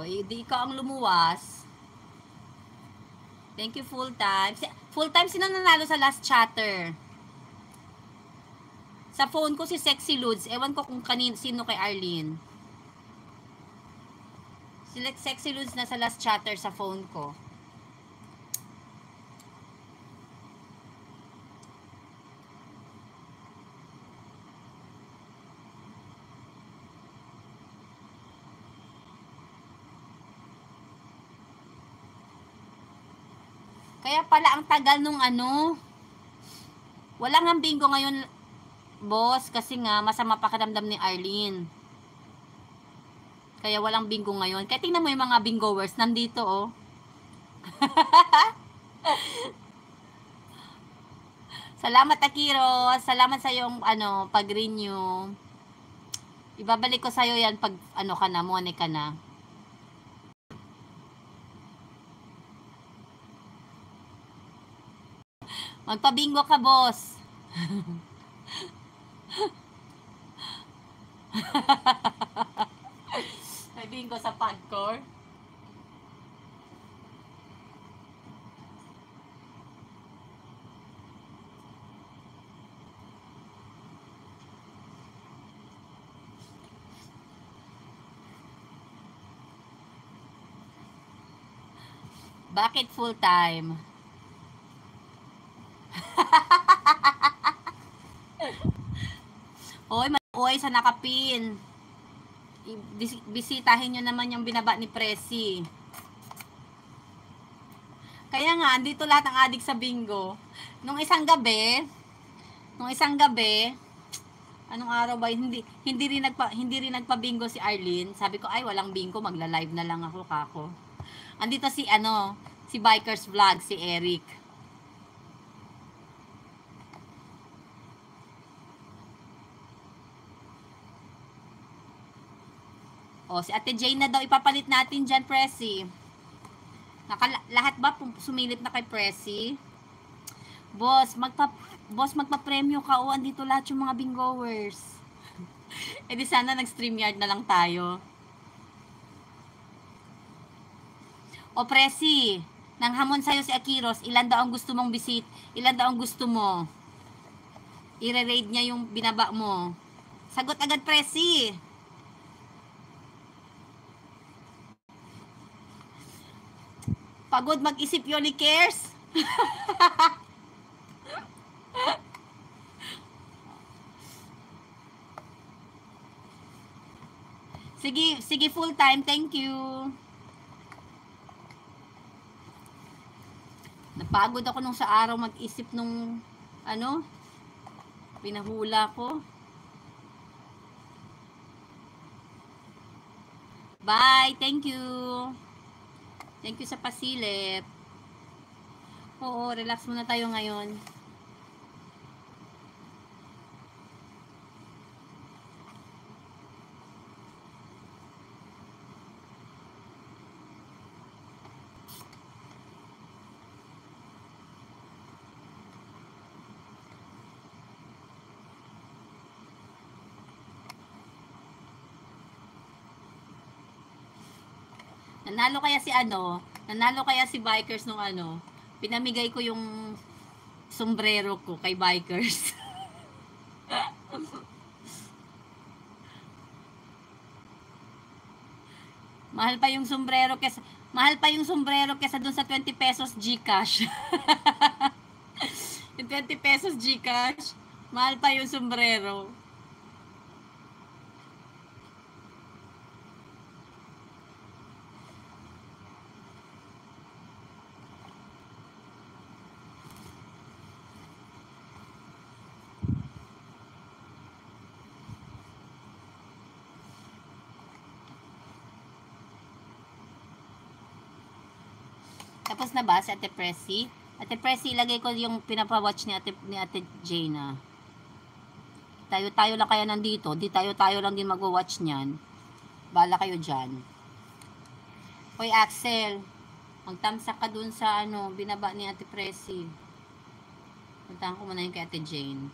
O, di ikaw ang lumuwas. Thank you, full time. Full time, sino nanalo sa last chatter? Sa phone ko si Sexy Ludes. Ewan ko kung sino kay Arlene. Si Sexy Ludes na sa last chatter sa phone ko. Kaya pala ang tagal nung ano. Walang ang bingo ngayon, boss, kasi nga masama pakiramdam ni Arlene. Kaya walang bingo ngayon. Kaya tingnan mo yung mga bingoers nandito, oh. Salamat, Akiro. Salamat sa yung ano, pag-renew. Ibabalik ko sa iyo 'yan pag ano ka na, money ka na. Magpabingo ka, boss. May bingo sa Padcore. Bakit full time? Oy, sa nakapin. Bisitahin nyo naman yung binaba ni Presi. Kaya nga, andito lahat ng adik sa bingo. Nung isang gabi, anong araw ba, hindi rin nagpa-bingo si Arlene. Sabi ko, ay, walang bingo, magla-live na lang ako, kako. Andito si Bikers Vlog, si Eric. O, si Ate Jane na daw ipapalit natin dyan, Presi. Lahat ba sumilip na kay Presi? Boss, magpa-premyo ka. O, andito lahat yung mga bingoers. E di sana nag-StreamYard na lang tayo. O, Presi, nang hamon sa'yo si Akiros, ilan daw ang gusto mong visit? Ilan daw ang gusto mo? I-raid niya yung binaba mo. Sagot agad, Presi. Pagod mag-isip Yoli Cares. Sige full time. Thank you. Napagod ako nung sa araw mag-isip nung ano, pinahula ko. Bye. Thank you. Thank you sa pasilip. Oo, relax muna tayo ngayon. Nanalo kaya si Bikers nung ano, pinamigay ko yung sombrero ko kay Bikers. mahal pa yung sombrero kesa dun sa 20 pesos GCash. Yung 20 pesos GCash, mahal pa yung sombrero. Tapos na ba si Ate Presi? Ate Presi, ilagay ko yung pinapawatch ni Ate Jana. Tayo-tayo lang kaya nandito. Di tayo-tayo lang din mag-watch niyan. Bala kayo dyan. Hoy, Axel. Magtamsak ka dun sa binaba ni Ate Presi. Puntahan ko muna yung kay Ate Jane.